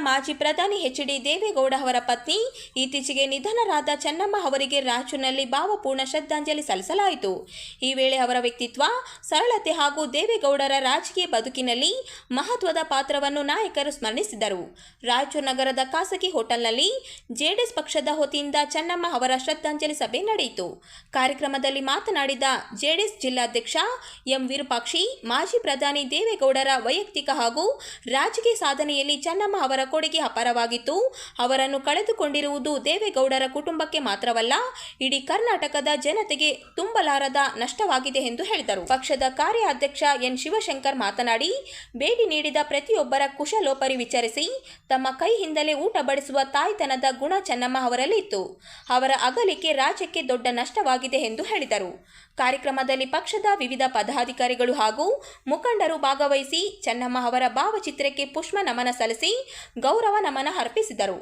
ಮಾಜಿ ಪ್ರಧಾನಿ ಎಚ್.ಡಿ. ದೇವೇಗೌಡ ಅವರ ಪತ್ನಿ ಇತ್ತೀಚೆಗೆ ನಿಧನರಾದ ಚೆನ್ನಮ್ಮ ಅವರಿಗೆ ರಾಯಚೂರಿನಲ್ಲಿ ಭಾವಪೂರ್ಣ ಶ್ರದ್ಧಾಂಜಲಿ ಸಲ್ಲಿಸಲಾಯಿತು. ಈ ವೇಳೆ ಅವರ ವ್ಯಕ್ತಿತ್ವ, ಸರಳತೆ ಹಾಗೂ ದೇವೇಗೌಡರ ರಾಜಕೀಯ ಬದುಕಿನಲ್ಲಿ ಮಹತ್ವದ ಪಾತ್ರವನ್ನು ನಾಯಕರು ಸ್ಮರಿಸಿದರು. ರಾಯಚೂರು ನಗರದ ಖಾಸಗಿ ಹೋಟೆಲ್ನಲ್ಲಿ ಜೆಡಿಎಸ್ ಪಕ್ಷದ ವತಿಯಿಂದ ಚೆನ್ನಮ್ಮ ಅವರ ಶ್ರದ್ಧಾಂಜಲಿ ಸಭೆ ನಡೆಯಿತು. ಕಾರ್ಯಕ್ರಮದಲ್ಲಿ ಮಾತನಾಡಿದ ಜೆಡಿಎಸ್ ಜಿಲ್ಲಾಧ್ಯಕ್ಷ ಎಂ. ವಿರೂಪಾಕ್ಷಿ, ಮಾಜಿ ಪ್ರಧಾನಿ ದೇವೇಗೌಡರ ವೈಯಕ್ತಿಕ ಹಾಗೂ ರಾಜಕೀಯ ಸಾಧನೆಯಲ್ಲಿ ಚೆನ್ನಮ್ಮ ಅವರ ಕೊಡುಗೆ ಅಪಾರವಾಗಿತ್ತು. ಅವರನ್ನು ಕಳೆದುಕೊಂಡಿರುವುದು ದೇವೇಗೌಡರ ಕುಟುಂಬಕ್ಕೆ ಮಾತ್ರವಲ್ಲ, ಇಡೀ ಕರ್ನಾಟಕದ ಜನತೆಗೆ ತುಂಬಲಾರದ ನಷ್ಟವಾಗಿದೆ ಎಂದು ಹೇಳಿದರು. ಪಕ್ಷದ ಕಾರ್ಯಾಧ್ಯಕ್ಷ ಎನ್. ಶಿವಶಂಕರ್ ಮಾತನಾಡಿ, ಭೇಟಿ ನೀಡಿದ ಪ್ರತಿಯೊಬ್ಬರ ಕುಶಲೋಪರಿ ವಿಚಾರಿಸಿ ತಮ್ಮ ಕೈಯಿಂದಲೇ ಊಟ ಬಡಿಸುವ ತಾಯ್ತನದ ಗುಣ ಚೆನ್ನಮ್ಮ ಅವರಲ್ಲಿ ಇತ್ತು. ಅವರ ಅಗಲಿಕೆ ರಾಜ್ಯಕ್ಕೆ ದೊಡ್ಡ ನಷ್ಟವಾಗಿದೆ ಎಂದು ಹೇಳಿದರು. ಕಾರ್ಯಕ್ರಮದಲ್ಲಿ ಪಕ್ಷದ ವಿವಿಧ ಪದಾಧಿಕಾರಿಗಳು ಹಾಗೂ ಮುಖಂಡರು ಭಾಗವಹಿಸಿ ಚೆನ್ನಮ್ಮ ಅವರ ಭಾವಚಿತ್ರಕ್ಕೆ ಪುಷ್ಪ ನಮನ ಸಲ್ಲಿಸಿ ಗೌರವ ನಮನ ಅರ್ಪಿಸಿದರು.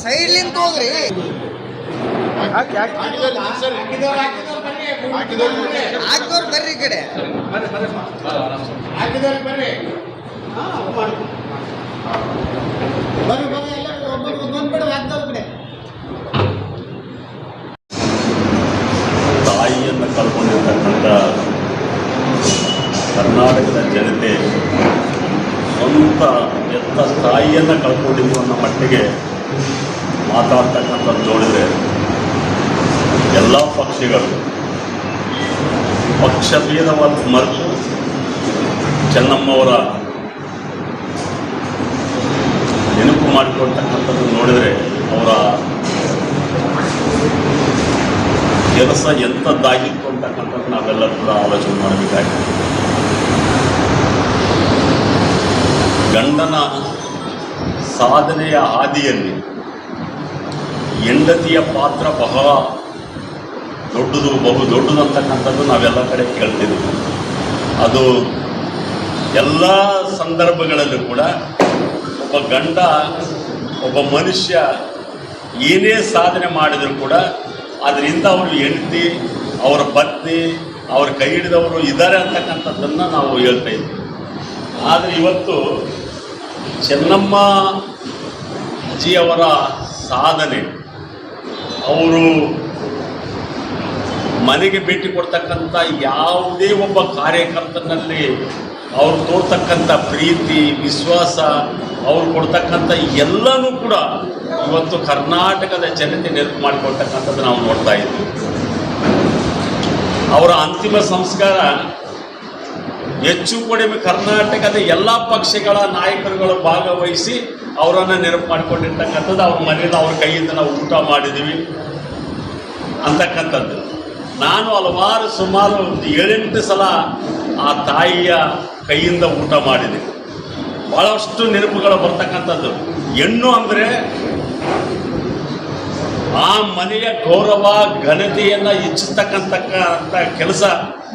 ಸೈಡ್ಲಿಂದ ಹೋಗ್ರಿ. ಹಾಕಿದವ್ರು ಬರ್ರಿ ಈ ಕಡೆ. ತಾಯಿಯನ್ನು ಕಳ್ಕೊಂಡಿರ್ತಕ್ಕಂಥ ಕರ್ನಾಟಕದ ಜನತೆ ಸ್ವಂತ ಎತ್ತ ತಾಯಿಯನ್ನು ಕಳ್ಕೊಂಡಿದ್ದೀವಿ ಅನ್ನೋ ಮಟ್ಟಿಗೆ ಮಾತಾಡ್ತಕ್ಕಂಥದ್ದು ನೋಡಿದರೆ ಎಲ್ಲ ಪಕ್ಷಗಳು ಪಕ್ಷಭೇದವನ್ನು ಮರೆತು ಚೆನ್ನಮ್ಮವರ ನೆನಪು ಮಾಡಿಕೊಳ್ತಕ್ಕಂಥದ್ದು ನೋಡಿದರೆ ಅವರ ಕೆಲಸ ಎಂಥದ್ದಾಗಿತ್ತು ಅಂತಕ್ಕಂಥದ್ದು ನಾವೆಲ್ಲರೂ ಕೂಡ ಆಲೋಚನೆ ಮಾಡಬೇಕಾಗಿದೆ. ಗಂಡನ ಸಾಧನೆಯ ಹಾದಿಯಲ್ಲಿ ಹೆಂಡತಿಯ ಪಾತ್ರ ಬಹಳ ದೊಡ್ಡದು, ಬಹು ದೊಡ್ಡದು ಅಂತಕ್ಕಂಥದ್ದು ನಾವೆಲ್ಲ ಕಡೆ ಕೇಳ್ತಿದ್ವಿ. ಅದು ಎಲ್ಲ ಸಂದರ್ಭಗಳಲ್ಲೂ ಕೂಡ ಒಬ್ಬ ಗಂಡ, ಒಬ್ಬ ಮನುಷ್ಯ ಏನೇ ಸಾಧನೆ ಮಾಡಿದರೂ ಕೂಡ ಅದರಿಂದ ಅವರು ಹೆಂಡತಿ, ಅವರ ಪತ್ನಿ, ಅವರ ಕೈ ಹಿಡಿದವರು ಇದ್ದಾರೆ ಅಂತಕ್ಕಂಥದ್ದನ್ನು ನಾವು ಹೇಳ್ತಾ ಇದ್ವಿ. ಆದರೆ ಇವತ್ತು ಚೆನ್ನಮ್ಮ ಅಜ್ಜಿಯವರ ಸಾಧನೆ, ಅವರು ಮನೆಗೆ ಭೇಟಿ ಕೊಡ್ತಕ್ಕಂಥ ಯಾವುದೇ ಒಬ್ಬ ಕಾರ್ಯಕರ್ತನಲ್ಲಿ ಅವರು ತೋರ್ತಕ್ಕಂಥ ಪ್ರೀತಿ, ವಿಶ್ವಾಸ, ಅವರು ಕೊಡ್ತಕ್ಕಂಥ ಎಲ್ಲನೂ ಕೂಡ ಇವತ್ತು ಕರ್ನಾಟಕದ ಜನತೆ ನೆನಪು ಮಾಡಿಕೊಳ್ತಕ್ಕಂಥದ್ದು ನಾವು ನೋಡ್ತಾ ಇದ್ದೀವಿ. ಅವರ ಅಂತಿಮ ಸಂಸ್ಕಾರ ಹೆಚ್ಚು ಕಡಿಮೆ ಕರ್ನಾಟಕದ ಎಲ್ಲ ಪಕ್ಷಗಳ ನಾಯಕರುಗಳು ಭಾಗವಹಿಸಿ ಅವರನ್ನು ನೆನಪು ಮಾಡಿಕೊಂಡಿರ್ತಕ್ಕಂಥದ್ದು. ಅವ್ರ ಮನೆಯಲ್ಲಿ ಅವ್ರ ಕೈಯಿಂದ ನಾವು ಊಟ ಮಾಡಿದ್ದೀವಿ ಅಂತಕ್ಕಂಥದ್ದು. ನಾನು ಸುಮಾರು 7-8 ಸಲ ಆ ತಾಯಿಯ ಕೈಯಿಂದ ಊಟ ಮಾಡಿದೆ. ಭಾಳಷ್ಟು ನೆನಪುಗಳು ಬರ್ತಕ್ಕಂಥದ್ದು. ಹೆಣ್ಣು ಅಂದರೆ ಆ ಮನೆಯ ಗೌರವ, ಘನತೆಯನ್ನು ಹೆಚ್ಚಿಸ್ತಕ್ಕಂಥ ಕೆಲಸ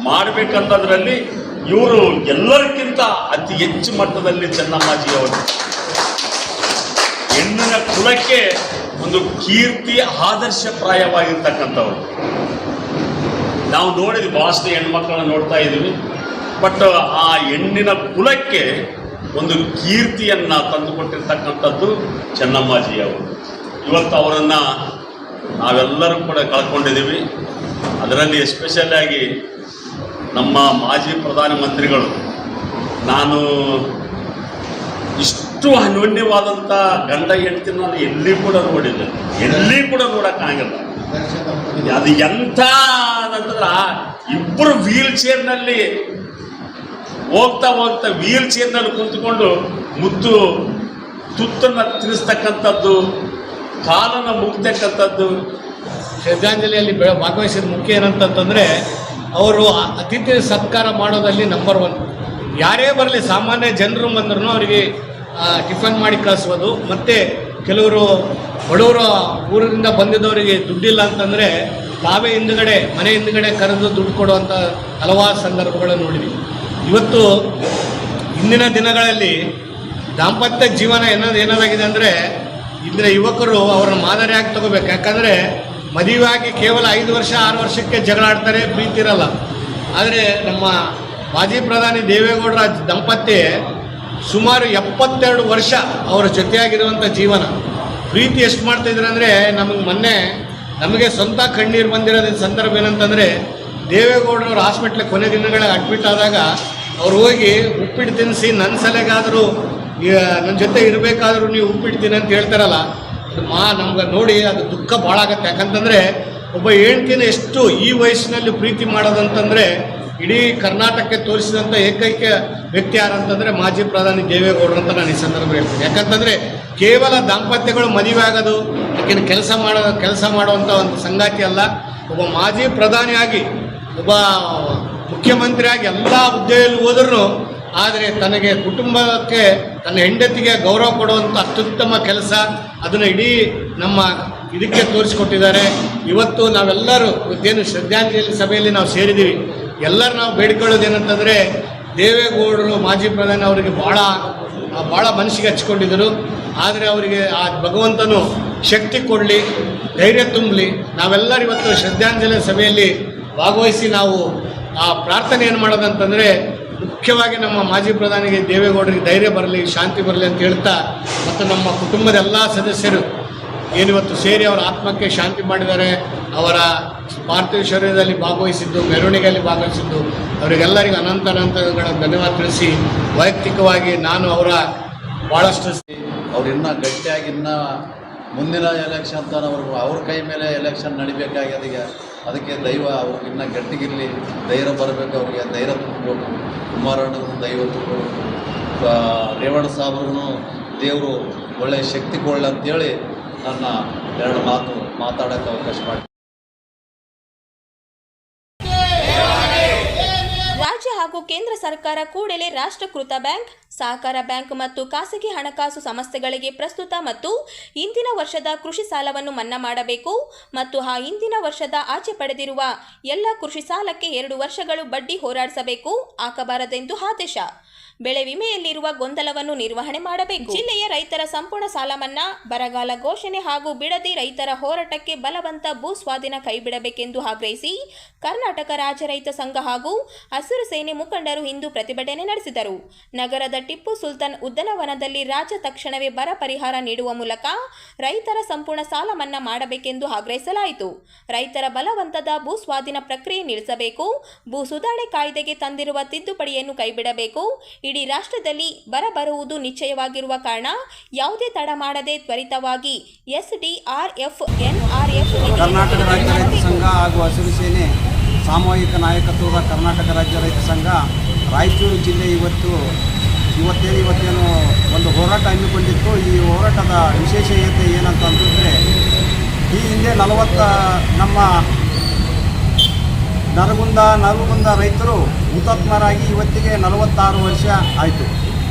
ಮಾಡಬೇಕನ್ನೋದ್ರಲ್ಲಿ ಇವರು ಎಲ್ಲರಿಗಿಂತ ಅತಿ ಹೆಚ್ಚು ಮಟ್ಟದಲ್ಲಿ ಚೆನ್ನಮ್ಮಾಜಿಯವರು ಹೆಣ್ಣಿನ ಕುಲಕ್ಕೆ ಒಂದು ಕೀರ್ತಿ, ಆದರ್ಶಪ್ರಾಯವಾಗಿರ್ತಕ್ಕಂಥವ್ರು. ನಾವು ನೋಡಿದ್ವಿ, ಭಾಳಷ್ಟು ಹೆಣ್ಮಕ್ಳನ್ನ ನೋಡ್ತಾ ಇದ್ದೀವಿ. ಬಟ್ ಆ ಹೆಣ್ಣಿನ ಕುಲಕ್ಕೆ ಒಂದು ಕೀರ್ತಿಯನ್ನು ತಂದುಕೊಟ್ಟಿರ್ತಕ್ಕಂಥದ್ದು ಚೆನ್ನಮ್ಮಾಜಿಯವರು. ಇವತ್ತು ಅವರನ್ನು ನಾವೆಲ್ಲರೂ ಕೂಡ ಕಳ್ಕೊಂಡಿದ್ದೀವಿ. ಅದರಲ್ಲಿ ಎಸ್ಪೆಷಲ್ ಆಗಿ ನಮ್ಮ ಮಾಜಿ ಪ್ರಧಾನಮಂತ್ರಿಗಳು, ನಾನು ಇಷ್ಟು ಅನ್ಯೋನ್ಯವಾದಂಥ ಗಂಡ ಹೆಂಡತಿನ ನಾನು ಎಲ್ಲಿ ಕೂಡ ನೋಡಿದ್ದೆ, ಎಲ್ಲಿ ಕೂಡ ನೋಡೋಕ್ಕಾಗಲ್ಲ. ಅದು ಎಂಥ ಅಂತಂದ್ರೆ ಇಬ್ಬರು ವೀಲ್ ಚೇರ್ನಲ್ಲಿ ಹೋಗ್ತಾ ವೀಲ್ ಚೇರ್ನಲ್ಲಿ ಕುಂತ್ಕೊಂಡು ಮುದ್ದು ತುತ್ತನ್ನು ತಿನ್ನಿಸ್ತಕ್ಕಂಥದ್ದು, ಕಾಲನ್ನು ಮುಗ್ತಕ್ಕಂಥದ್ದು. ಶ್ರದ್ಧಾಂಜಲಿಯಲ್ಲಿ ಭಾಗವಹಿಸಿದ ಮುಖ್ಯ ಏನಂತಂದರೆ, ಅವರು ಅತಿಥಿ ಸತ್ಕಾರ ಮಾಡೋದಲ್ಲಿ ನಂಬರ್ 1. ಯಾರೇ ಬರಲಿ, ಸಾಮಾನ್ಯ ಜನರು ಬಂದ್ರೂ ಅವರಿಗೆ ಟಿಫನ್ ಮಾಡಿ ಕಳಿಸೋದು. ಮತ್ತು ಕೆಲವರು ಬಡವರು ಊರಿಂದ ಬಂದಿದ್ದವರಿಗೆ ದುಡ್ಡಿಲ್ಲ ಅಂತಂದರೆ ತಾವೇ ಮನೆ ಹಿಂದುಗಡೆ ಕರೆದು ದುಡ್ಡು ಕೊಡುವಂಥ ಹಲವಾರು ಸಂದರ್ಭಗಳನ್ನು ನೋಡಿದ್ವಿ. ಇವತ್ತು ಇಂದಿನ ದಿನಗಳಲ್ಲಿ ದಾಂಪತ್ಯ ಜೀವನ ಏನಾಗಿದೆ ಅಂದರೆ ಇಂದಿನ ಯುವಕರು ಅವರನ್ನು ಮಾದರಿಯಾಗಿ ತಗೋಬೇಕು. ಯಾಕಂದರೆ ಮದುವೆಯಾಗಿ ಕೇವಲ 5 ವರ್ಷ 6 ವರ್ಷಕ್ಕೆ ಜಗಳ ಆಡ್ತಾರೆ, ಪ್ರೀತಿ ಇರಲ್ಲ. ಆದರೆ ನಮ್ಮ ಮಾಜಿ ಪ್ರಧಾನಿ ದೇವೇಗೌಡರ ದಂಪತಿ ಸುಮಾರು 72 ವರ್ಷ ಅವರ ಜೊತೆಯಾಗಿರುವಂಥ ಜೀವನ. ಪ್ರೀತಿ ಎಷ್ಟು ಮಾಡ್ತಾಯಿದ್ರು ಅಂದರೆ ನಮಗೆ ಸ್ವಂತ ಕಣ್ಣೀರು ಬಂದಿರೋದ್ರ ಸಂದರ್ಭ ಏನಂತಂದರೆ, ದೇವೇಗೌಡರವ್ರ ಹಾಸ್ಪಿಟ್ಲಿಗೆ ಕೊನೆ ದಿನಗಳಿಗೆ ಅಡ್ಮಿಟ್ ಆದಾಗ ಅವ್ರು ಹೋಗಿ ಉಪ್ಪಿಟ್ಟು ತಿನ್ನಿಸಿ ನನ್ನ ಸಲಗಾದರೂ ನನ್ನ ಜೊತೆ ಇರಬೇಕಾದ್ರೂ ನೀವು ಉಪ್ಪಿಡ್ತೀನಿ ಅಂತ ಹೇಳ್ತಾರಲ್ಲ, ಅದು ನಮ್ಗೆ ನೋಡಿ ಅದು ದುಃಖ ಭಾಳ ಆಗುತ್ತೆ. ಯಾಕಂತಂದರೆ ಒಬ್ಬ ಹೆಣ್ತಿನ ಎಷ್ಟು ಈ ವಯಸ್ಸಿನಲ್ಲಿ ಪ್ರೀತಿ ಮಾಡೋದಂತಂದರೆ ಇಡೀ ಕರ್ನಾಟಕಕ್ಕೆ ತೋರಿಸಿದಂಥ ಏಕೈಕ ವ್ಯಕ್ತಿ ಯಾರಂತಂದರೆ ಮಾಜಿ ಪ್ರಧಾನಿ ದೇವೇಗೌಡರು ಅಂತ ನಾನು ಈ ಸಂದರ್ಭ ಹೇಳ್ತೀನಿ. ಯಾಕಂತಂದರೆ ಕೇವಲ ದಾಂಪತ್ಯಗಳು ಮದುವೆ ಆಗೋದು ಯಾಕೆಂದ್ರೆ ಕೆಲಸ ಮಾಡುವಂಥ ಒಂದು ಸಂಗಾತಿ ಅಲ್ಲ. ಒಬ್ಬ ಮಾಜಿ ಪ್ರಧಾನಿಯಾಗಿ ಒಬ್ಬ ಮುಖ್ಯಮಂತ್ರಿಯಾಗಿ ಎಲ್ಲ ಹುದ್ದೆಯಲ್ಲಿ ಹೋದ್ರೂ ಆದರೆ ತನಗೆ ಕುಟುಂಬಕ್ಕೆ ತನ್ನ ಹೆಂಡತಿಗೆ ಗೌರವ ಕೊಡುವಂಥ ಅತ್ಯುತ್ತಮ ಕೆಲಸ ಅದನ್ನು ಇಡೀ ನಮ್ಮ ಇದಕ್ಕೆ ತೋರಿಸಿಕೊಟ್ಟಿದ್ದಾರೆ. ಇವತ್ತು ನಾವೆಲ್ಲರೂ ಇವತ್ತೇನು ಶ್ರದ್ಧಾಂಜಲಿ ಸಭೆಯಲ್ಲಿ ನಾವು ಸೇರಿದ್ದೀವಿ. ಎಲ್ಲರೂ ನಾವು ಬೇಡಿಕೊಳ್ಳೋದೇನಂತಂದರೆ, ದೇವೇಗೌಡರು ಮಾಜಿ ಪ್ರಧಾನಿ ಅವರಿಗೆ ಭಾಳ ಮನಸ್ಸಿಗೆ ಹಚ್ಕೊಂಡಿದ್ದರು. ಆದರೆ ಅವರಿಗೆ ಆ ಭಗವಂತನು ಶಕ್ತಿ ಕೊಡಲಿ, ಧೈರ್ಯ ತುಂಬಲಿ. ನಾವೆಲ್ಲರೂ ಇವತ್ತು ಶ್ರದ್ಧಾಂಜಲಿ ಸಭೆಯಲ್ಲಿ ಭಾಗವಹಿಸಿ ನಾವು ಆ ಪ್ರಾರ್ಥನೆ ಏನು ಮಾಡೋದಂತಂದರೆ, ಮುಖ್ಯವಾಗಿ ನಮ್ಮ ಮಾಜಿ ಪ್ರಧಾನಿಗೆ ದೇವೇಗೌಡರಿಗೆ ಧೈರ್ಯ ಬರಲಿ, ಶಾಂತಿ ಬರಲಿ ಅಂತ ಹೇಳ್ತಾ, ಮತ್ತು ನಮ್ಮ ಕುಟುಂಬದ ಎಲ್ಲ ಸದಸ್ಯರು ಏನಿವತ್ತು ಸೇರಿ ಅವರ ಆತ್ಮಕ್ಕೆ ಶಾಂತಿ ಮಾಡಿದ್ದಾರೆ, ಅವರ ಪಾರ್ಥಿವ ಶರೀರದಲ್ಲಿ ಭಾಗವಹಿಸಿದ್ದು, ಮೆರವಣಿಗೆಯಲ್ಲಿ ಭಾಗವಹಿಸಿದ್ದು ಅವರಿಗೆಲ್ಲರಿಗೂ ಅನಂತಗಳ ಧನ್ಯವಾದ ತಿಳಿಸಿ, ವೈಯಕ್ತಿಕವಾಗಿ ನಾನು ಅವರ ಭಾಳಷ್ಟು ಅವ್ರು ಇನ್ನೂ ಗಟ್ಟಿಯಾಗಿ ಇನ್ನೂ ಮುಂದಿನ ಎಲೆಕ್ಷನ್ ತನಕ ಅವ್ರ ಕೈ ಮೇಲೆ ಎಲೆಕ್ಷನ್ ನಡಿಬೇಕಾಗ್ಯದ. ಈಗ ಅದಕ್ಕೆ ದೈವ ಅವ್ರಿಗೆ ಇನ್ನೂ ಗಟ್ಟಿಗಿರಲಿ, ಧೈರ್ಯ ಬರಬೇಕು, ಅವ್ರಿಗೆ ಧೈರ್ಯ ತುಂಬಬೇಕು. ಕುಮಾರಣ್ಣನ ದೈವ ತುಂಬಬೇಕು, ರೇವಣ್ಣ ಸಾಬ್ರಿಗೂ ದೇವರು ಒಳ್ಳೆಯ ಶಕ್ತಿ ಕೊಡಲಿ ಅಂತೇಳಿ ನನ್ನ 2 ಮಾತು ಮಾತಾಡೋಕ್ಕೆ ಅವಕಾಶ ಮಾಡಿ. ರಾಜ್ಯ ಹಾಗೂ ಕೇಂದ್ರ ಸರ್ಕಾರ ಕೂಡಲೇ ರಾಷ್ಟ್ರೀಕೃತ ಬ್ಯಾಂಕ್, ಸಹಕಾರ ಬ್ಯಾಂಕ್ ಮತ್ತು ಖಾಸಗಿ ಹಣಕಾಸು ಸಂಸ್ಥೆಗಳಿಗೆ ಪ್ರಸ್ತುತ ಮತ್ತು ಇಂದಿನ ವರ್ಷದ ಕೃಷಿ ಸಾಲವನ್ನು ಮನ್ನಾ ಮಾಡಬೇಕು ಮತ್ತು ಆ ಹಿಂದಿನ ವರ್ಷದ ಆಚೆ ಪಡೆದಿರುವ ಎಲ್ಲ ಕೃಷಿ ಸಾಲಕ್ಕೆ 2 ವರ್ಷಗಳು ಬಡ್ಡಿ ಹೋರಾಡಿಸಬೇಕು, ಹಾಕಬಾರದೆಂದು ಆದೇಶ. ಬೆಳೆ ವಿಮೆಯಲ್ಲಿರುವ ಗೊಂದಲವನ್ನು ನಿರ್ವಹಣೆ ಮಾಡಬೇಕು. ಜಿಲ್ಲೆಯ ರೈತರ ಸಂಪೂರ್ಣ ಸಾಲ ಮನ್ನಾ, ಬರಗಾಲ ಘೋಷಣೆ ಹಾಗೂ ಬಿಡದಿ ರೈತರ ಹೋರಾಟಕ್ಕೆ ಬಲವಂತ ಭೂ ಸ್ವಾಧೀನ ಕೈಬಿಡಬೇಕೆಂದು ಆಗ್ರಹಿಸಿ ಕರ್ನಾಟಕ ರಾಜ್ಯ ರೈತ ಸಂಘ ಹಾಗೂ ಹಸಿರು ಸೇನೆ ಮುಖಂಡರು ಇಂದು ಪ್ರತಿಭಟನೆ ನಡೆಸಿದರು. ನಗರದ ಟಿಪ್ಪು ಸುಲ್ತಾನ್ ಉದ್ಯಾನವನದಲ್ಲಿ ರಾಜ್ಯ ತಕ್ಷಣವೇ ಬರ ಪರಿಹಾರ ನೀಡುವ ಮೂಲಕ ರೈತರ ಸಂಪೂರ್ಣ ಸಾಲ ಮನ್ನಾ ಮಾಡಬೇಕೆಂದು ಆಗ್ರಹಿಸಲಾಯಿತು. ರೈತರ ಬಲವಂತದ ಭೂ ಸ್ವಾಧೀನ ಪ್ರಕ್ರಿಯೆ ನಿಲ್ಲಿಸಬೇಕು, ಭೂ ಸುಧಾರಣೆ ಕಾಯ್ದೆಗೆ ತಂದಿರುವ ತಿದ್ದುಪಡಿಯನ್ನು ಕೈಬಿಡಬೇಕು. ಇಡೀ ರಾಷ್ಟ್ರದಲ್ಲಿ ಬರ ಬರುವುದು ನಿಶ್ಚಯವಾಗಿರುವ ಕಾರಣ ಯಾವುದೇ ತಡ ಮಾಡದೆ ತ್ವರಿತವಾಗಿ SDRF, NRF ಕರ್ನಾಟಕ ರಾಜ್ಯ ರೈತ ಸಂಘ ಹಾಗೂ ಹಸಿರು ಸೇನೆ ಸಾಮೂಹಿಕ ನಾಯಕತ್ವದ ಕರ್ನಾಟಕ ರಾಜ್ಯ ರೈತ ಸಂಘ ರಾಯಚೂರು ಜಿಲ್ಲೆ ಇವತ್ತೇನು ಒಂದು ಹೋರಾಟ ಹಮ್ಮಿಕೊಂಡಿತ್ತು. ಈ ಹೋರಾಟದ ವಿಶೇಷತೆ ಏನಂತ ಅಂತಂದರೆ, ಈ ಹಿಂದೆ ನಮ್ಮ ನರಗುಂದ ರೈತರು ಹುತಾತ್ಮರಾಗಿ ಇವತ್ತಿಗೆ 46 ವರ್ಷ ಆಯಿತು.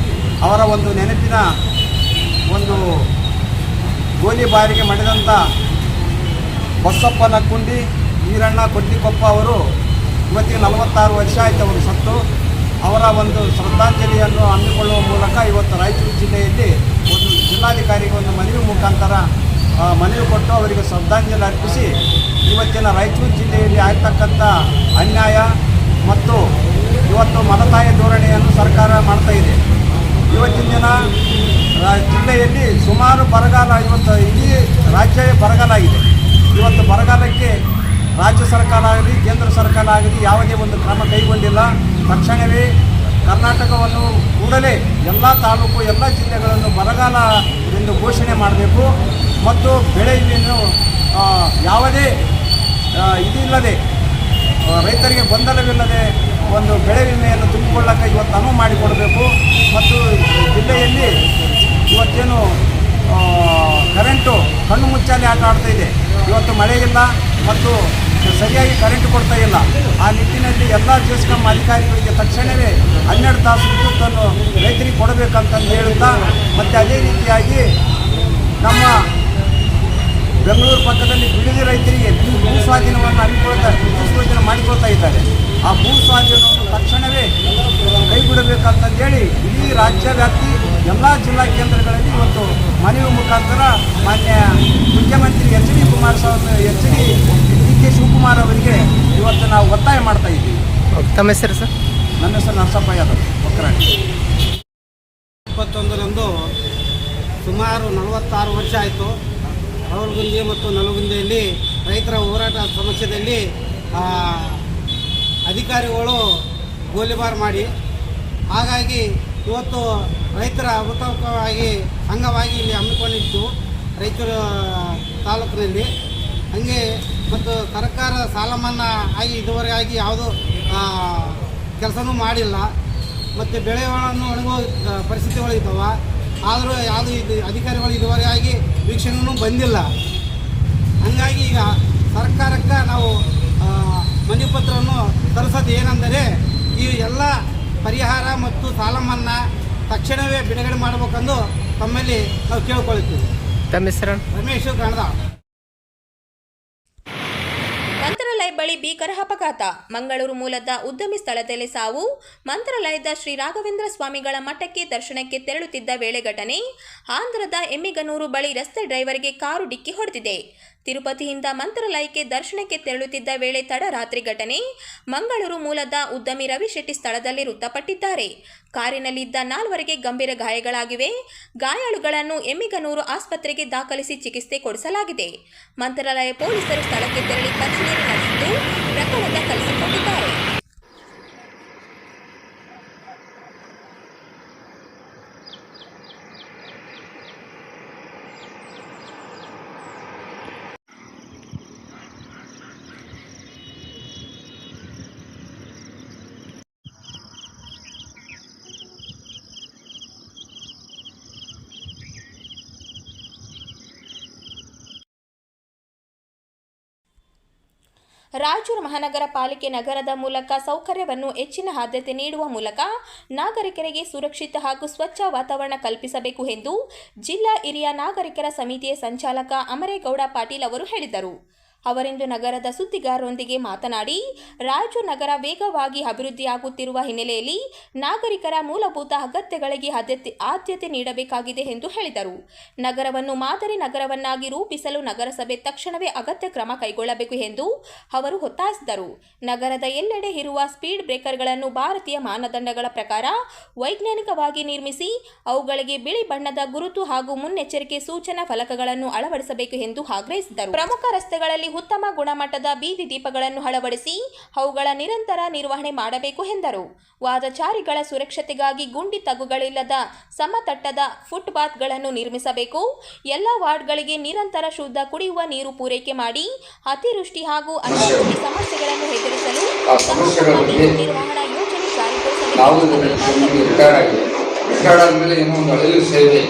ಅವರ ಒಂದು ನೆನಪಿನ ಒಂದು ಗೋಲಿಬಾರಿಗೆ ಮಡಿದಂಥ ಬಸಪ್ಪ ನಕ್ಕುಂಡಿ, ಈರಣ್ಣ ಕೊಟ್ಟಿಕೊಪ್ಪ ಅವರು ಇವತ್ತಿಗೆ 46 ವರ್ಷ ಆಯಿತು ಅವರು ಸತ್ತು. ಅವರ ಒಂದು ಶ್ರದ್ಧಾಂಜಲಿಯನ್ನು ಹಮ್ಮಿಕೊಳ್ಳುವ ಮೂಲಕ ಇವತ್ತು ರಾಯಚೂರು ಜಿಲ್ಲೆಯಲ್ಲಿ ಒಂದು ಜಿಲ್ಲಾಧಿಕಾರಿಗೆ ಒಂದು ಮನವಿ ಮುಖಾಂತರ ಮನವಿ ಕೊಟ್ಟು ಅವರಿಗೆ ಶ್ರದ್ಧಾಂಜಲಿ ಅರ್ಪಿಸಿ, ಇವತ್ತಿನ ರಾಯಚೂರು ಜಿಲ್ಲೆಯಲ್ಲಿ ಆಗ್ತಕ್ಕಂಥ ಅನ್ಯಾಯ ಮತ್ತು ಇವತ್ತು ಮಲತಾಯಿ ಧೋರಣೆಯನ್ನು ಸರ್ಕಾರ ಮಾಡ್ತಾ ಇದೆ. ಇವತ್ತಿನ ದಿನ ಜಿಲ್ಲೆಯಲ್ಲಿ ಸುಮಾರು ಬರಗಾಲ, ಇವತ್ತು ಇಡೀ ರಾಜ್ಯವೇ ಬರಗಾಲ ಆಗಿದೆ. ಇವತ್ತು ಬರಗಾಲಕ್ಕೆ ರಾಜ್ಯ ಸರ್ಕಾರ ಆಗಲಿ ಕೇಂದ್ರ ಸರ್ಕಾರ ಆಗಲಿ ಯಾವುದೇ ಒಂದು ಕ್ರಮ ಕೈಗೊಂಡಿಲ್ಲ. ತಕ್ಷಣವೇ ಕರ್ನಾಟಕವನ್ನು ಕೂಡಲೇ ಎಲ್ಲ ತಾಲೂಕು ಎಲ್ಲ ಜಿಲ್ಲೆಗಳನ್ನು ಬರಗಾಲ ಎಂದು ಘೋಷಣೆ ಮಾಡಬೇಕು ಮತ್ತು ಬೆಳೆ ವಿಮೆಯನ್ನು ಯಾವುದೇ ಇದಿಲ್ಲದೆ ರೈತರಿಗೆ ಗೊಂದಲವಿಲ್ಲದೆ ಒಂದು ಬೆಳೆ ವಿಮೆಯನ್ನು ತುಂಬಿಕೊಳ್ಳಕ್ಕೆ ಇವತ್ತು ಅನುವು ಮಾಡಿಕೊಡಬೇಕು. ಮತ್ತು ಜಿಲ್ಲೆಯಲ್ಲಿ ಇವತ್ತೇನು ಕರೆಂಟು ಕಣ್ಣು ಮುಚ್ಚಾಲೆ ಆಟ ಆಡ್ತಾ ಇದೆ. ಇವತ್ತು ಮಳೆ ಇಲ್ಲ ಮತ್ತು ಸರಿಯಾಗಿ ಕರೆಂಟ್ ಕೊಡ್ತಾ ಇಲ್ಲ. ಆ ನಿಟ್ಟಿನಲ್ಲಿ ಎಲ್ಲ ಜೆಸ್ಕಾಂ ಅಧಿಕಾರಿಗಳಿಗೆ ತಕ್ಷಣವೇ 12 ತಾಸು ವಿದ್ಯುತ್ತನ್ನು ರೈತರಿಗೆ ಕೊಡಬೇಕಂತಂದು ಹೇಳುತ್ತಾ, ಮತ್ತು ಅದೇ ರೀತಿಯಾಗಿ ನಮ್ಮ ಬೆಂಗಳೂರು ಪಕ್ಕದಲ್ಲಿ ಬಿಡದಿ ರೈತರಿಗೆ ಭೂ ಸ್ವಾಧೀನವನ್ನು ಮಾಡಿಕೊಳ್ತಾ ಇದ್ದಾರೆ. ಆ ಭೂ ಸ್ವಾಧೀನವನ್ನು ತಕ್ಷಣವೇ ಕೈಬಿಡಬೇಕಂತಂದೇಳಿ ಇಡೀ ರಾಜ್ಯ ವ್ಯಾಪ್ತಿ ಎಲ್ಲ ಜಿಲ್ಲಾ ಕೇಂದ್ರಗಳಲ್ಲಿ ಇವತ್ತು ಮನವಿ ಮುಖಾಂತರ ಮಾನ್ಯ ಮುಖ್ಯಮಂತ್ರಿ ಡಿ ಕೆ ಶಿವಕುಮಾರ್ ಅವರಿಗೆ ಇವತ್ತು ನಾವು ಒತ್ತಾಯ ಮಾಡ್ತಾ ಇದ್ದೀವಿ. ತಮ್ಮ ಹೆಸರು ಸರ್? ನನ್ನ ಹೆಸರು ನರಸಪ್ಪ ಯಾದವ್, ಒಕ್ಕರಾಣಿ. 21ರಂದು ಸುಮಾರು 46 ವರ್ಷ ಆಯಿತು. ಅವರಗುಂದಿ ಮತ್ತು ನಲಗುಂದಿಯಲ್ಲಿ ರೈತರ ಹೋರಾಟ ಸಮಸ್ಯೆಯಲ್ಲಿ ಅಧಿಕಾರಿಗಳು ಗೋಲಿಬಾರ್ ಮಾಡಿ, ಹಾಗಾಗಿ ಇವತ್ತು ರೈತರ ಅಭೂತವಾಗಿ ಸಂಘವಾಗಿ ಇಲ್ಲಿ ಹಮ್ಮಿಕೊಂಡಿದ್ದು ರೈತರ ತಾಲೂಕಿನಲ್ಲಿ. ಹಾಗೆ ಮತ್ತು ಸರ್ಕಾರ ಸಾಲ ಮನ್ನಾ ಆಗಿ ಇದುವರೆಗಾಗಿ ಯಾವುದೂ ಕೆಲಸನೂ ಮಾಡಿಲ್ಲ. ಮತ್ತು ಬೆಳೆಗಳನ್ನು ಒಣಗುವ ಪರಿಸ್ಥಿತಿಗಳು ಇದ್ದಾವೆ. ಆದರೂ ಯಾವುದೂ ಅಧಿಕಾರಿಗಳು ಇದುವರೆಗಾಗಿ ವೀಕ್ಷಣೆಯೂ ಬಂದಿಲ್ಲ. ಹಾಗಾಗಿ ಈಗ ಸರ್ಕಾರಕ್ಕೆ ನಾವು ಮನವಿ ಪತ್ರವನ್ನು ತರಿಸೋದು ಏನೆಂದರೆ ಈ ಎಲ್ಲ ಪರಿಹಾರ ಮತ್ತು ಸಾಲ ಮನ್ನಾ ತಕ್ಷಣವೇ ಬಿಡುಗಡೆ ಮಾಡಬೇಕೆಂದು ತಮ್ಮಲ್ಲಿ ನಾವು ಕೇಳ್ಕೊಳ್ತೀವಿ. ತಮ್ಮ ಹೆಸರು? ರಮೇಶ್ ಗಣದ. ಮಂತ್ರಾಲಯ ಬಳಿ ಭೀಕರ ಅಪಘಾತ. ಮಂಗಳೂರು ಮೂಲದ ಉದ್ಯಮಿ ಸ್ಥಳದಲ್ಲಿ ಸಾವು. ಮಂತ್ರಾಲಯದ ಶ್ರೀ ರಾಘವೇಂದ್ರ ಸ್ವಾಮಿಗಳ ಮಠಕ್ಕೆ ದರ್ಶನಕ್ಕೆ ತೆರಳುತ್ತಿದ್ದ ವೇಳೆ ಘಟನೆ. ಆಂಧ್ರದ ಎಮ್ಮಿಗನೂರು ಬಳಿ ರಸ್ತೆ ಡ್ರೈವರ್ಗೆ ಕಾರು ಡಿಕ್ಕಿ ಹೊಡೆದಿದೆ. ತಿರುಪತಿಯಿಂದ ಮಂತ್ರಾಲಯಕ್ಕೆ ದರ್ಶನಕ್ಕೆ ತೆರಳುತ್ತಿದ್ದ ವೇಳೆ ತಡರಾತ್ರಿ ಘಟನೆ. ಮಂಗಳೂರು ಮೂಲದ ಉದ್ಯಮಿ ರವಿ ಶೆಟ್ಟಿ ಸ್ಥಳದಲ್ಲಿ ಮೃತಪಟ್ಟಿದ್ದಾರೆ. ಕಾರಿನಲ್ಲಿದ್ದ 4 ಗಂಭೀರ ಗಾಯಗಳಾಗಿವೆ. ಗಾಯಾಳುಗಳನ್ನು ಎಮ್ಮಿಗನೂರು ಆಸ್ಪತ್ರೆಗೆ ದಾಖಲಿಸಿ ಚಿಕಿತ್ಸೆ ಕೊಡಿಸಲಾಗಿದೆ. ಮಂತ್ರಾಲಯ ಪೊಲೀಸರು ಸ್ಥಳಕ್ಕೆ ತೆರಳಿ ಪರಿಶೀಲನೆ ನಡೆಸಿದ್ದು ಪ್ರಕರಣ ದಾಖಲಿಸಿಕೊಂಡಿದ್ದಾರೆ. ರಾಯಚೂರು ಮಹಾನಗರ ಪಾಲಿಕೆ ನಗರದ ಮೂಲಕ ಸೌಕರ್ಯವನ್ನು ಹೆಚ್ಚಿನ ಆದ್ಯತೆ ನೀಡುವ ಮೂಲಕ ನಾಗರಿಕರಿಗೆ ಸುರಕ್ಷಿತ ಹಾಗೂ ಸ್ವಚ್ಛ ವಾತಾವರಣ ಕಲ್ಪಿಸಬೇಕು ಎಂದು ಜಿಲ್ಲಾ ಹಿರಿಯ ನಾಗರಿಕರ ಸಮಿತಿಯ ಸಂಚಾಲಕ ಅಮರೇಗೌಡ ಪಾಟೀಲ್ ಅವರು ಹೇಳಿದರು. ಅವರಿಂದು ನಗರದ ಸುದ್ದಿಗಾರರೊಂದಿಗೆ ಮಾತನಾಡಿ, ರಾಯಚೂರು ನಗರ ವೇಗವಾಗಿ ಅಭಿವೃದ್ಧಿಯಾಗುತ್ತಿರುವ ಹಿನ್ನೆಲೆಯಲ್ಲಿ ನಾಗರಿಕರ ಮೂಲಭೂತ ಅಗತ್ಯಗಳಿಗೆ ಆದ್ಯತೆ ನೀಡಬೇಕಾಗಿದೆ ಎಂದು ಹೇಳಿದರು. ನಗರವನ್ನು ಮಾದರಿ ನಗರವನ್ನಾಗಿ ರೂಪಿಸಲು ನಗರಸಭೆ ತಕ್ಷಣವೇ ಅಗತ್ಯ ಕ್ರಮ ಕೈಗೊಳ್ಳಬೇಕು ಎಂದು ಅವರು ಒತ್ತಾಯಿಸಿದರು. ನಗರದ ಎಲ್ಲೆಡೆ ಇರುವ ಸ್ಪೀಡ್ ಬ್ರೇಕರ್ಗಳನ್ನು ಭಾರತೀಯ ಮಾನದಂಡಗಳ ಪ್ರಕಾರ ವೈಜ್ಞಾನಿಕವಾಗಿ ನಿರ್ಮಿಸಿ ಅವುಗಳಿಗೆ ಬಿಳಿ ಬಣ್ಣದ ಗುರುತು ಹಾಗೂ ಮುನ್ನೆಚ್ಚರಿಕೆ ಸೂಚನಾ ಫಲಕಗಳನ್ನು ಅಳವಡಿಸಬೇಕು ಎಂದು ಆಗ್ರಹಿಸಿದರು. ಪ್ರಮುಖ ರಸ್ತೆಗಳಲ್ಲಿ ಉತ್ತಮ ಗುಣಮಟ್ಟದ ಬೀದಿ ದೀಪಗಳನ್ನು ಅಳವಡಿಸಿ ಅವುಗಳ ನಿರಂತರ ನಿರ್ವಹಣೆ ಮಾಡಬೇಕು ಎಂದರು. ವಾದಚಾರಿಗಳ ಸುರಕ್ಷತೆಗಾಗಿ ಗುಂಡಿ ತಗ್ಗುಗಳಿಲ್ಲದ ಸಮತಟ್ಟದ ಫುಟ್ಪಾತ್ಗಳನ್ನು ನಿರ್ಮಿಸಬೇಕು. ಎಲ್ಲ ವಾರ್ಡ್ಗಳಿಗೆ ನಿರಂತರ ಶುದ್ಧ ಕುಡಿಯುವ ನೀರು ಪೂರೈಕೆ ಮಾಡಿ ಅತಿವೃಷ್ಟಿ ಹಾಗೂ ಅನಾವೃಷ್ಟಿ ಸಮಸ್ಯೆಗಳನ್ನು ಎದುರಿಸಲು ನಿರ್ವಹಣಾ ಯೋಜನೆ ಜಾರಿಗೊಳಿಸಬೇಕು. ಸೇವೆ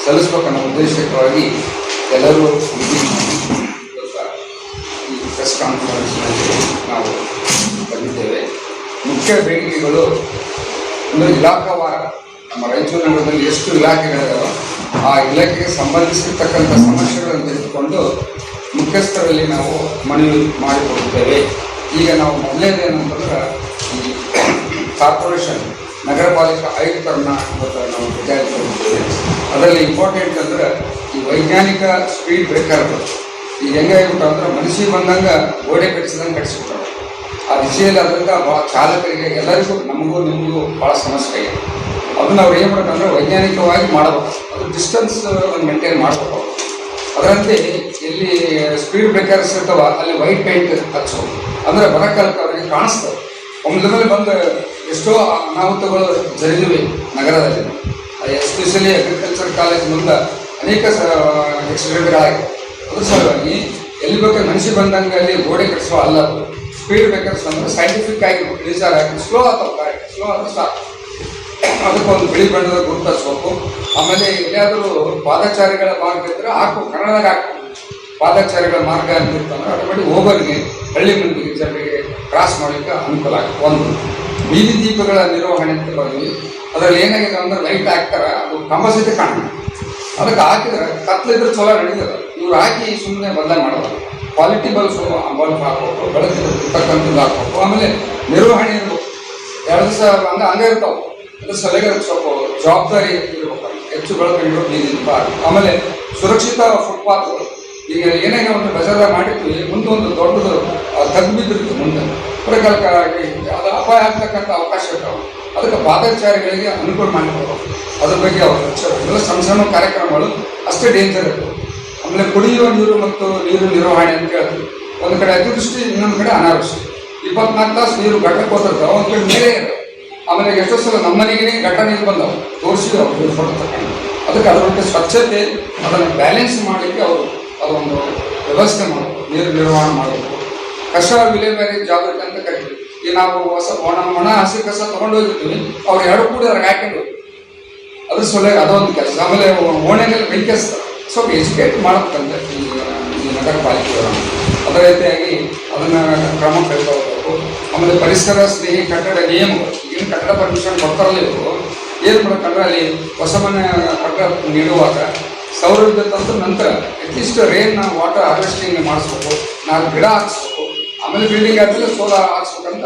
ಸಲ್ಲಿಸಬೇಕನ್ನೋ ಉದ್ದೇಶಕ್ಕಾಗಿ ಎಲ್ಲರೂ ಪ್ರೆಸ್ ಕಾನ್ಫರೆನ್ಸ್ನಲ್ಲಿ ನಾವು ಬಂದಿದ್ದೇವೆ. ಮುಖ್ಯ ಬೇಡಿಕೆಗಳು ಒಂದು ಇಲಾಖಾವಾರ ನಮ್ಮ ರಾಯಚೂರು ನಗರದಲ್ಲಿ ಎಷ್ಟು ಇಲಾಖೆಗಳಿದಾವೆ ಆ ಇಲಾಖೆಗೆ ಸಂಬಂಧಿಸಿರ್ತಕ್ಕಂಥ ಸಮಸ್ಯೆಗಳನ್ನು ತೆಗೆದುಕೊಂಡು ಮುಖ್ಯಸ್ಥರಲ್ಲಿ ನಾವು ಮನವಿ ಮಾಡಿಕೊಡುತ್ತೇವೆ. ಈಗ ನಾವು ಮೊದಲನೇದೇನಂತಂದ್ರೆ ಈ ಕಾರ್ಪೊರೇಷನ್ ನಗರ ಪಾಲಿಕೆ ಆಯುಕ್ತರನ್ನ ಇವತ್ತು ನಾವು ಭೇಟಿಯಾಗಿದ್ದೇವೆ. ಅದರಲ್ಲಿ ಇಂಪಾರ್ಟೆಂಟ್ ಅಂದರೆ ಈ ವೈಜ್ಞಾನಿಕ ಸ್ಪೀಡ್ ಬ್ರೇಕರ್ಗಳು ಈಗ ಹೆಂಗೆ ಆಗಿಬಿಟ್ಟು ಅಂದ್ರೆ ಮನಸ್ಸಿಗೆ ಬಂದಂಗೆ ಗೋಡೆ ಕಟ್ಟಿಸಿದಂಗೆ ಕಟ್ಟಿಸ್ಬಿಟ್ಟಾರೆ. ಆ ದಿಶೆಯಲ್ಲಿ ಅದರಿಂದ ಭಾಳ ಚಾಲಕರಿಗೆ ಎಲ್ಲರಿಗೂ ನಮಗೂ ನಿಮಗೂ ಭಾಳ ಸಮಸ್ಯೆ ಇದೆ. ಅದನ್ನು ಅವ್ರು ಏನು ಮಾಡಬೇಕಂದ್ರೆ ವೈಜ್ಞಾನಿಕವಾಗಿ ಮಾಡಬೇಕು. ಅದು ಡಿಸ್ಟೆನ್ಸ್ ಮೇಂಟೈನ್ ಮಾಡಬೇಕು. ಅದರಂತೆ ಎಲ್ಲಿ ಸ್ಪೀಡ್ ಬ್ರೇಕರ್ಸ್ ಇರ್ತಾವ ಅಲ್ಲಿ ವೈಟ್ ಪೇಂಟ್ ಹಚ್ಚೋದು ಅಂದರೆ ಬರಕಾಲಕ್ಕೆ ಅವರಿಗೆ ಕಾಣಿಸ್ತವೆ. ಒಮ್ಮೆ ಮೇಲೆ ಬಂದು ಎಷ್ಟೋ ಅನಾಹುತಗಳು ಜರುಗಿವೆ ನಗರದಲ್ಲಿ. ಎಸ್ಪೆಷಲಿ ಅಗ್ರಿಕಲ್ಚರ್ ಕಾಲೇಜ್ ಮುಂದೆ ಅನೇಕ ಆಕ್ಸಿಡೆಂಟ್ಗಳಾಗಿವೆ. ಅದ್ರ ಸಲುವಾಗಿ ಎಲ್ಲಿ ಬೇಕಾದ್ರೆ ಮನುಷ್ಯ ಬಂದಂಗೆ ಅಲ್ಲಿ ಗೋಡೆ ಕಟ್ಟಿಸುವ ಅಲ್ಲ. ಸ್ಪೀಡ್ ಬ್ರೇಕರ್ಸ್ ಅಂದರೆ ಸೈಂಟಿಫಿಕ್ ಆಗಿ ಡಿಸೈರ್ ಆಗಿ ಸ್ಲೋ ಆಗ್ತಾವೆ. ಸ್ಲೋ ಆದರೆ ಸಾಕು. ಅದಕ್ಕೊಂದು ಬಿಳಿ ಬಣ್ಣದ ಗುರುತು ಹಚ್ಬೇಕು. ಆಮೇಲೆ ಎಲ್ಲಿಯಾದರೂ ಪಾದಚಾರಿಗಳ ಮಾರ್ಗ ಇದ್ದರೆ ಹಾಕು, ಕನ್ನಡದಾಗ ಹಾಕು. ಪಾದಚಾರಿಗಳ ಮಾರ್ಗ ಅಂತಿರ್ತಂದ್ರೆ ಅದ್ರ ಮಾಡಿ ಹೋಗೋರಿಗೆ ಹಳ್ಳಿ ಮಂದಿಗೆ ಜನರಿಗೆ ಕ್ರಾಸ್ ಮಾಡಲಿಕ್ಕೆ ಅನುಕೂಲ ಆಗುತ್ತೆ. ಒಂದು ಬೀದಿ ದೀಪಗಳ ನಿರ್ವಹಣೆ ಅಂತ ಬರ್ತೀವಿ. ಅದರಲ್ಲಿ ಏನಾಗಿದೆ ಅಂದ್ರೆ ಲೈಟ್ ಹಾಕ್ತಾರೆ, ಅದು ಕಂಬ ಸಹಿತ ಕಾಣುತ್ತೆ. ಅದಕ್ಕೆ ಹಾಕಿದ್ರೆ ಕತ್ಲಿದ್ರೆ ಚಲೋ ನಡೀತದೆ. ಇವ್ರು ಹಾಕಿ ಸುಮ್ಮನೆ ಬದಲಾವಣೆ ಮಾಡೋದು. ಕ್ವಾಲಿಟಿ ಬಲ್ಸು ಬಲ್ಬ್ ಹಾಕ್ಬೇಕು, ಬೆಳಕಿರ್ತಕ್ಕಂಥದ್ದು ಹಾಕ್ಬೇಕು, ಆಮೇಲೆ ನಿರ್ವಹಣೆ ಇರ್ಬೇಕು. 2 ದಿವಸ ಹಂಗೆ ಇರ್ತಾವೆ. ಅದ್ರ ಸಲಹೆ ಸ್ವಲ್ಪ ಜವಾಬ್ದಾರಿ ಇರ್ಬೇಕು. ಹೆಚ್ಚು ಬೆಳಕು ಇಡೋದು ನೀರಿಂದ. ಆಮೇಲೆ ಸುರಕ್ಷಿತ ಫುಟ್ಪಾತ್ಗಳು. ಈಗ ಏನೇ ಒಂದು ಬಜಾರ್ದಾಗ ಮಾಡಿರ್ತೀವಿ, ಮುಂದೆ ಒಂದು ದೊಡ್ಡದು ತಗ್ಗು ಬಿದ್ದಿರ್ತೀವಿ ಮುಂದೆ ಪ್ರಕಾರಕ್ಕಾಗಿ ಅದು ಅಪಾಯ ಆಗ್ತಕ್ಕಂಥ ಅವಕಾಶ ಇರ್ತಾವೆ. ಅದಕ್ಕೆ ಪಾದಚಾರಿಗಳಿಗೆ ಅನುಕೂಲ ಮಾಡಿಕೊಡ್ಬೇಕು. ಅದ್ರ ಬಗ್ಗೆ ಅವ್ರು ಎಲ್ಲ ಸಣ್ಣ ಸಣ್ಣ ಕಾರ್ಯಕ್ರಮಗಳು ಅಷ್ಟೇ ಡೇಂಜರ್ ಇರ್ತವೆ. ಆಮೇಲೆ ಕುಡಿಯುವ ನೀರು ಮತ್ತು ನೀರು ನಿರ್ವಹಣೆ ಅಂತ ಹೇಳ್ತೀವಿ. ಒಂದು ಕಡೆ ಅತಿವೃಷ್ಟಿ, ಇನ್ನೊಂದು ಕಡೆ ಅನಾವೃಷ್ಟಿ. 24 ತಾಸು ನೀರು ಘಟ್ಟಕ್ಕೆ ಹೋಗಿರ್ತಾವೆ, ಒಂದು ಕಡೆ ಮೇಲೆ ಇರ್ತವೆ. ಆಮೇಲೆ ಎಷ್ಟೋ ಸಲ ನಮ್ಮ ಮನೆಗೆ ಘಟ್ಟ ನೀರು ಬಂದವು, ತೋರಿಸಿದ್ರು ಅವ್ರು ನೀರು ಕೊಡ್ತಕ್ಕಂಥ. ಅದಕ್ಕೆ ಅದ್ರ ಬಗ್ಗೆ ಸ್ವಚ್ಛತೆ ಅದನ್ನು ಬ್ಯಾಲೆನ್ಸ್ ಮಾಡಲಿಕ್ಕೆ ಅವರು ಅದೊಂದು ವ್ಯವಸ್ಥೆ ಮಾಡಬೇಕು. ನೀರು ನಿರ್ವಹಣೆ ಮಾಡಬೇಕು. ಕಸ ವಿಲೇವಾರಿ ಜಾಗೃತಿ ಅಂತ ಕರಿತೀವಿ. ಈಗ ನಾವು ಒಣ ಹಸಿ ಕಸ ತೊಗೊಂಡು ಹೋಗಿರ್ತೀವಿ, ಅವ್ರು 2 ಕೂಡ ಅದ್ರಾಗ ಹಾಕೊಂಡು ಅದ್ರ ಸಲುವಾಗಿ ಅದೊಂದು ಕೆಲಸ. ಆಮೇಲೆ ಓಣೆನಲ್ಲಿ ಬೆಂಕಿ ಹಚ್ತಾರೆ. ಸ್ವಲ್ಪ ಎಜುಕೇಟ್ ಮಾಡಬೇಕಂತೆ ಈ ನಗರ ಪಾಲಿಕೆಯವರು. ಅದೇ ರೀತಿಯಾಗಿ ಅದನ್ನು ಕ್ರಮ ಕೈಗೊಳ್ಳಬೇಕು. ಆಮೇಲೆ ಪರಿಸರ ಸ್ನೇಹಿ ಕಟ್ಟಡ ನಿಯಮಗಳು. ಈಗಿನ ಕಟ್ಟಡ ಪರ್ಮಿಷನ್ ಕೊಡ್ತಾರಲ್ಲ ಇವರು, ಏನು ಮಾಡಬೇಕಂದ್ರೆ ಅಲ್ಲಿ ಹೊಸ ಮನೆ ಕಟ್ಟಡ ನೀಡುವಾಗ ಸೌರ ವಿದ್ಯುತ್ ಅಂತ ನಂತರ ಅಟ್ಲೀಸ್ಟ್ ರೇನ್ ವಾಟರ್ ಹಾರ್ವೆಸ್ಟಿಂಗ್ ಮಾಡಿಸ್ಬೇಕು, 4 ಗಿಡ ಹಾಕ್ಸ್ಬೇಕು. ಆಮೇಲೆ ಬಿಲ್ಡಿಂಗ್ ಆದಮೇಲೆ ಸೋಲಾರ್ ಹಾಕ್ಸ್ಬೇಕಂತ